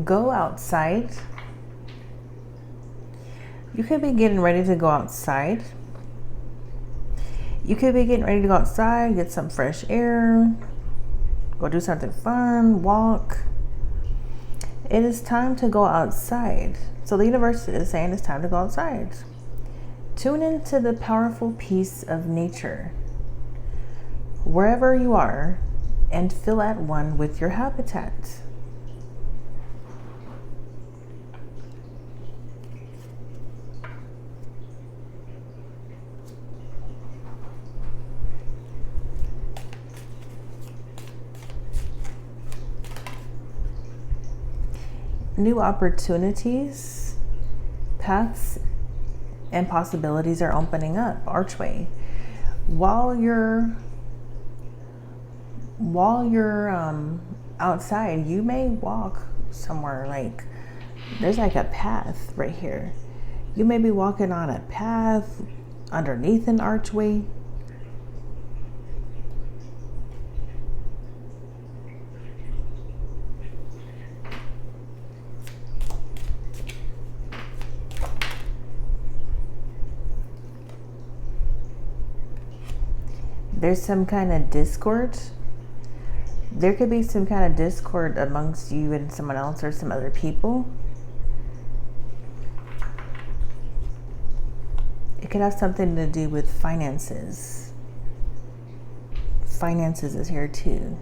go outside. You could be getting ready to go outside. You could be getting ready to go outside, get some fresh air, go do something fun, walk. It is time to go outside. So the universe is saying it's time to go outside. Tune into the powerful peace of nature, wherever you are, and feel at one with your habitat. New opportunities, paths, and possibilities are opening up. Archway. While you're outside, you may walk somewhere, like there's like a path right here. You may be walking on a path underneath an archway. There's some kind of discord. There could be some kind of discord amongst you and someone else or some other people. It could have something to do with finances. Finances is here too.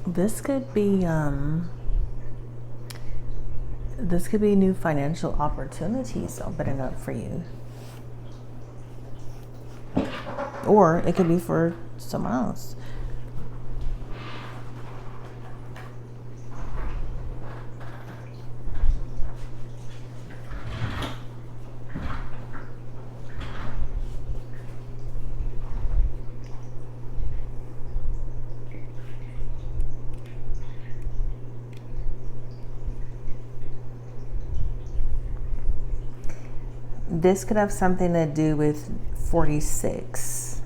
This could be new financial opportunities opening up for you. Or it could be for someone else. This could have something to do with 46.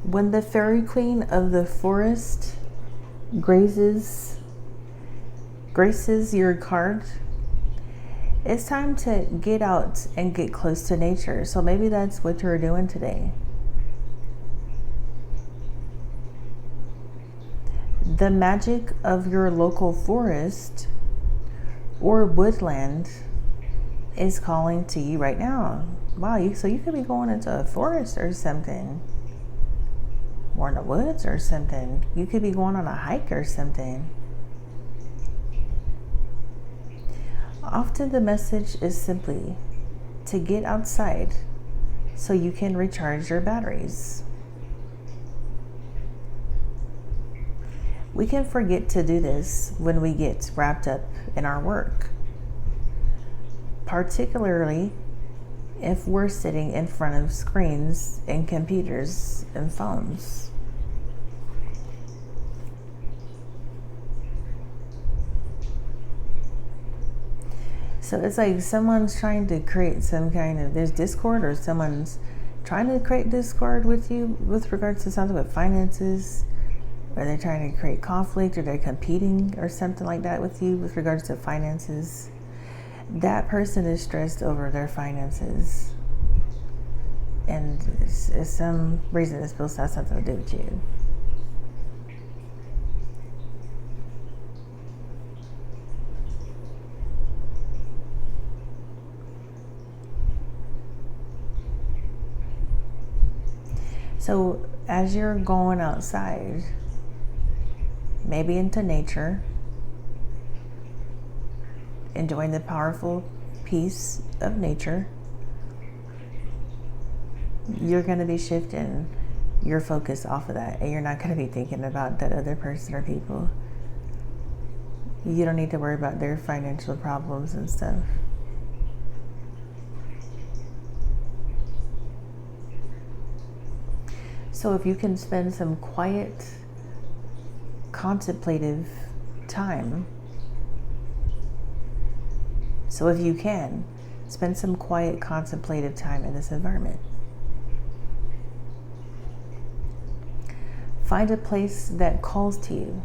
When the fairy queen of the forest graces your card, it's time to get out and get close to nature. So maybe that's what you're doing today. The magic of your local forest or woodland is calling to you right now. Wow, so you could be going into a forest or something, or in the woods or something. You could be going on a hike or something. Often the message is simply to get outside so you can recharge your batteries. We can forget to do this when we get wrapped up in our work, particularly if we're sitting in front of screens and computers and phones. So it's like someone's trying to create some kind of, there's discord, or someone's trying to create discord with you with regards to something with finances, or they're trying to create conflict, or they're competing or something like that with you with regards to finances. That person is stressed over their finances, and it's some reason it's supposed to have something to do with you. So as you're going outside, maybe into nature, enjoying the powerful peace of nature, you're going to be shifting your focus off of that, and you're not going to be thinking about that other person or people. You don't need to worry about their financial problems and stuff. So if you can spend some quiet, contemplative time. So if you can, spend some quiet contemplative time in this environment. Find a place that calls to you.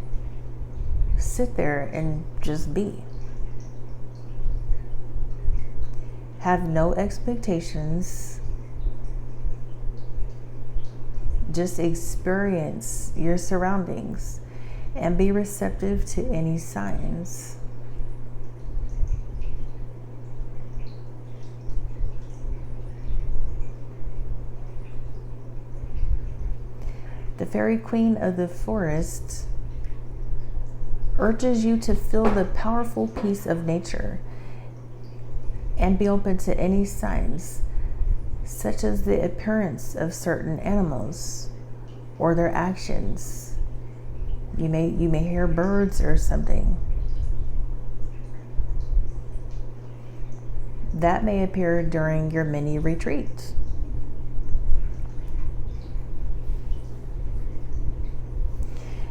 Sit there and just be. Have no expectations. Just experience your surroundings and be receptive to any signs. The fairy queen of the forest urges you to feel the powerful peace of nature and be open to any signs, such as the appearance of certain animals or their actions. You may hear birds or something. That may appear during your mini retreat.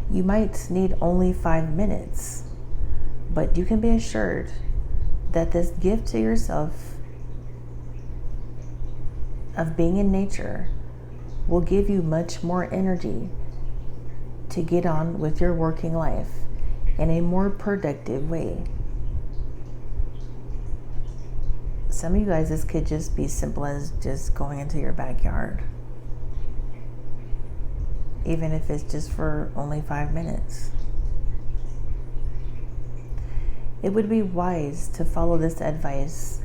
You might need only 5 minutes, but you can be assured that this gift to yourself of being in nature will give you much more energy to get on with your working life in a more productive way. Some of you guys, this could just be simple as just going into your backyard. Even if it's just for only 5 minutes. It would be wise to follow this advice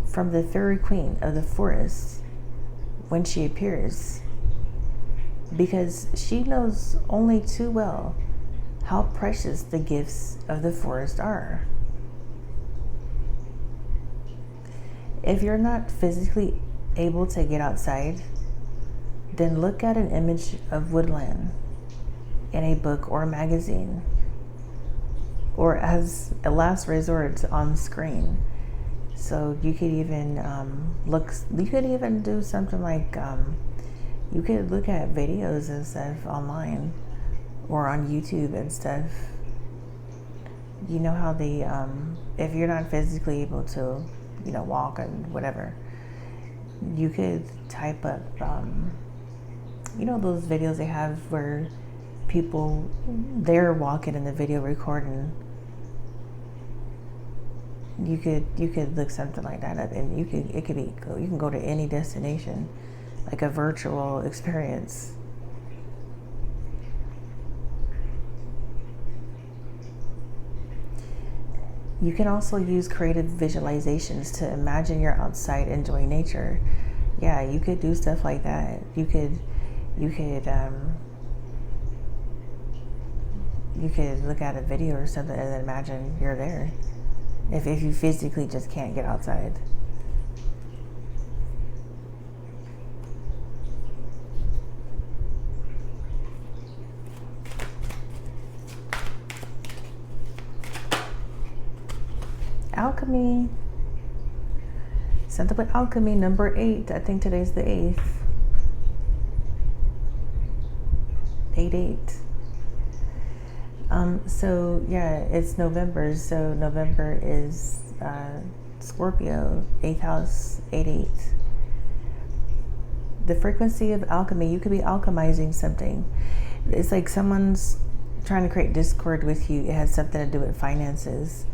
from the fairy queen of the forest when she appears, because she knows only too well how precious the gifts of the forest are. If you're not physically able to get outside, then look at an image of woodland in a book or a magazine, or as a last resort on screen. So you could even you could even do something like, you could look at videos and stuff online or on YouTube and stuff. You know how they, if you're not physically able to, walk and whatever, you could type up, those videos they have where people, they're walking in the video recording. You could look something like that up, and you can go to any destination, like a virtual experience. You can also use creative visualizations to imagine you're outside enjoying nature. Yeah, you could do stuff like that. You could look at a video or something and then imagine you're there. If you physically just can't get outside. Alchemy. Something with alchemy, number 8. I think today's the 8th. 8-8. So yeah, it's November. So November is Scorpio, 8th house, 8-8. The frequency of alchemy, you could be alchemizing something. It's like someone's trying to create discord with you. It has something to do with finances.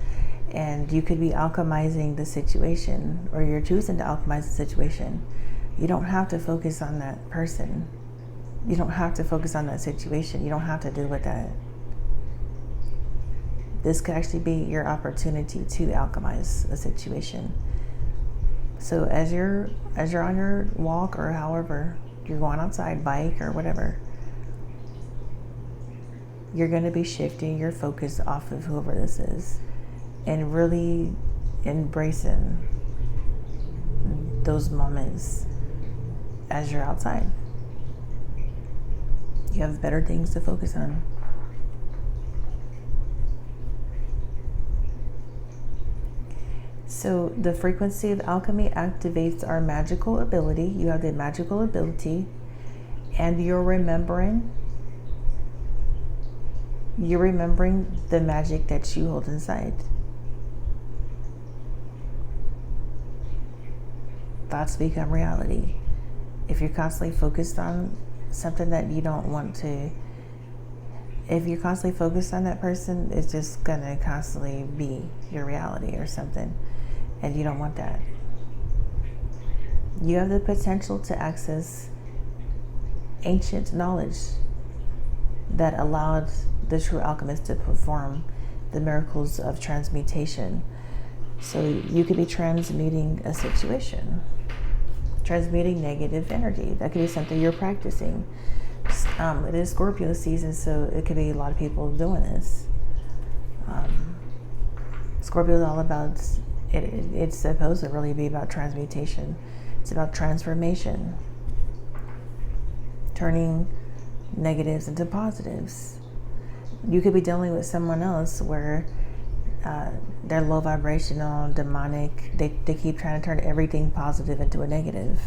And you could be alchemizing the situation, or you're choosing to alchemize the situation. You don't have to focus on that person. You don't have to focus on that situation. You don't have to deal with that. This could actually be your opportunity to alchemize a situation. So as you're on your walk, or however you're going outside, bike or whatever, you're going to be shifting your focus off of whoever this is and really embracing those moments as you're outside. You have better things to focus on. So the frequency of alchemy activates our magical ability. You have the magical ability, and you're remembering You're remembering the magic that you hold inside. Thoughts become reality. If you're constantly focused on something that you don't want to, if you're constantly focused on that person, it's just gonna constantly be your reality or something, and you don't want that. You have the potential to access ancient knowledge that allowed the true alchemist to perform the miracles of transmutation. So you could be transmuting a situation, transmuting negative energy. That could be something you're practicing. It is Scorpio season, so it could be a lot of people doing this. Scorpio is all about, it's supposed to really be about transmutation. It's about transformation, turning negatives into positives. You could be dealing with someone else where they're low vibrational, demonic. They keep trying to turn everything positive into a negative.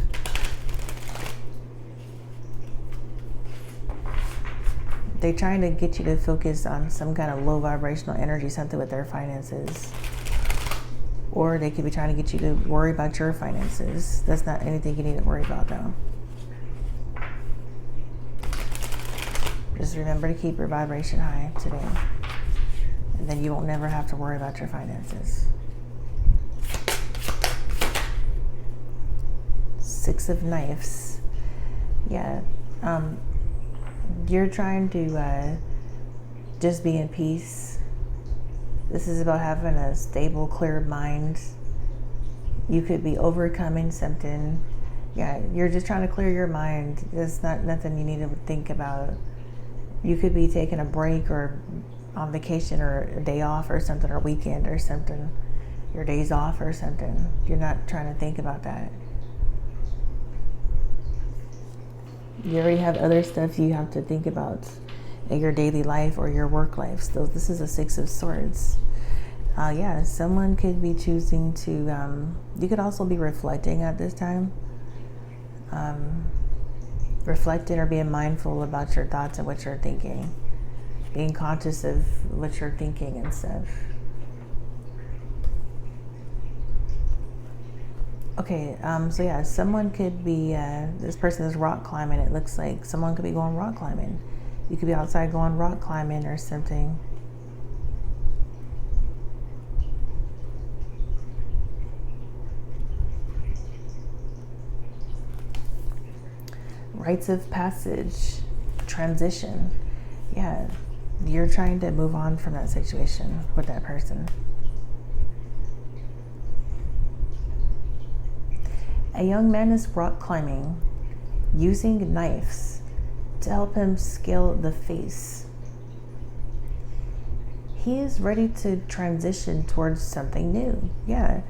They're trying to get you to focus on some kind of low vibrational energy, something with their finances. Or they could be trying to get you to worry about your finances. That's not anything you need to worry about, though. Just remember to keep your vibration high today. And then you won't never have to worry about your finances. 6 of Knives. Yeah. You're trying to just be in peace. This is about having a stable, clear mind. You could be overcoming something. Yeah, you're just trying to clear your mind. There's not nothing you need to think about. You could be taking a break or on vacation or a day off or something, or weekend or something. Your days off or something. You're not trying to think about that. You already have other stuff you have to think about in your daily life or your work life. So this is a 6 of Swords. Yeah, someone could be choosing to, you could also be reflecting at this time. Reflecting or being mindful about your thoughts and what you're thinking. Being conscious of what you're thinking and stuff. Okay, so yeah, someone could be, this person is rock climbing. It looks like someone could be going rock climbing. You could be outside going rock climbing or something. Rites of passage, transition. Yeah, you're trying to move on from that situation with that person. A young man is rock climbing, using knives to help him scale the face. He is ready to transition towards something new. Yeah,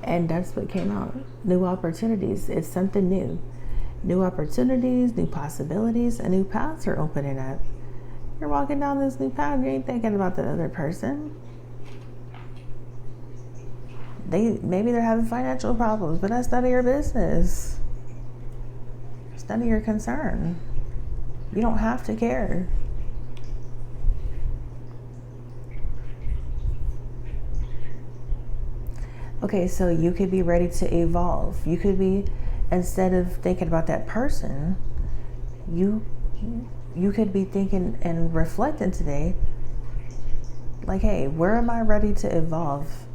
and that's what came out. New opportunities. It's something new. New opportunities, new possibilities, and new paths are opening up. You're walking down this new path, you ain't thinking about the other person. Maybe they're having financial problems, but that's none of your business. It's none of your concern. You don't have to care. Okay, so you could be ready to evolve. You could be, instead of thinking about that person, you could be thinking and reflecting today, like, hey, where am I ready to evolve?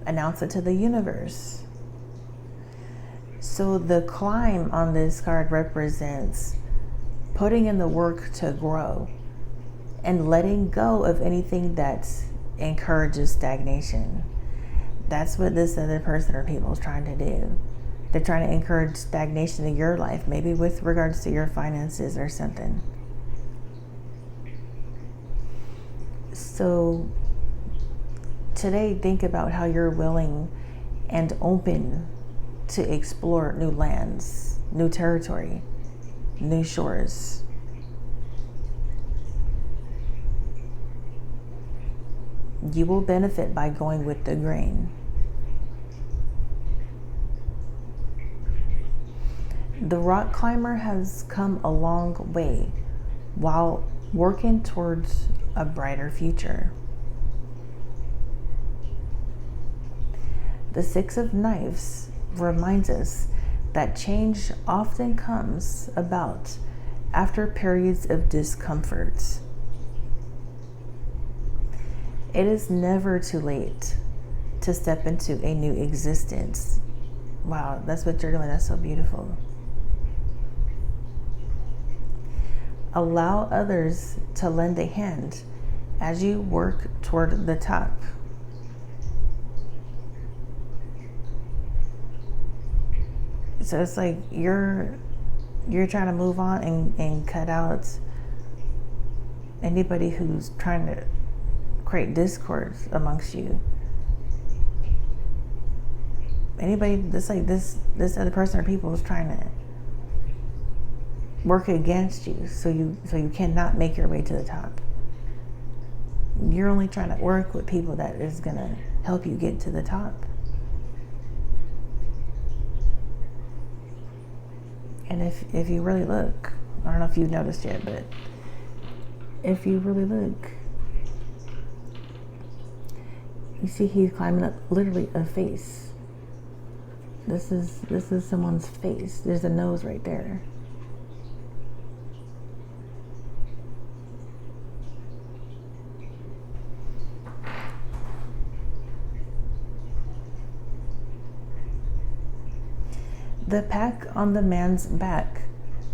Announce it to the universe. So the climb on this card represents putting in the work to grow and letting go of anything that encourages stagnation. That's what this other person or people is trying to do. They're trying to encourage stagnation in your life, maybe with regards to your finances or something. So today, think about how you're willing and open to explore new lands, new territory, new shores. You will benefit by going with the grain. The rock climber has come a long way while working towards a brighter future. The Six of Knives reminds us that change often comes about after periods of discomfort. It is never too late to step into a new existence. Wow, that's what you're doing. That's so beautiful. Allow others to lend a hand as you work toward the top. So it's like you're trying to move on and cut out anybody who's trying to create discord amongst you. Anybody that's like this other person or people is trying to work against you, so you cannot make your way to the top. You're only trying to work with people that is gonna help you get to the top. And if you really look, I don't know if you've noticed yet, but if you really look, you see he's climbing up literally a face. This is someone's face. There's a nose right there. The pack on the man's back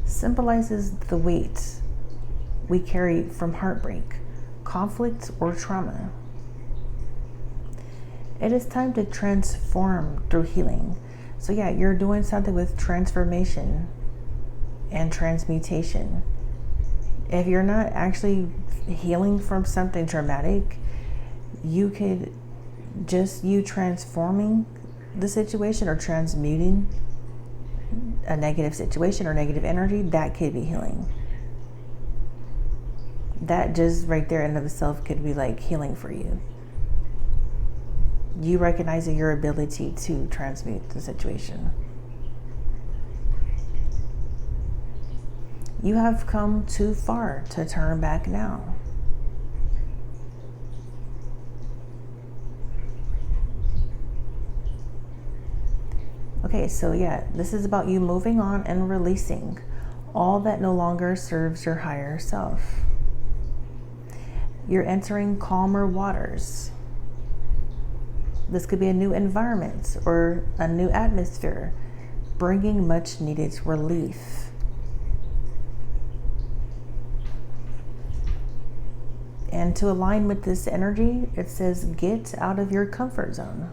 symbolizes the weight we carry from heartbreak, conflict, or trauma. It is time to transform through healing. So yeah, you're doing something with transformation and transmutation. If you're not actually healing from something traumatic, you could just you transforming the situation or transmuting a negative situation or negative energy, that could be healing. That just right there in of itself could be like healing for you. You recognizing your ability to transmute the situation. You have come too far to turn back now. Okay, so yeah, this is about you moving on and releasing all that no longer serves your higher self. You're entering calmer waters. This could be a new environment or a new atmosphere, bringing much needed relief. And to align with this energy, it says, get out of your comfort zone.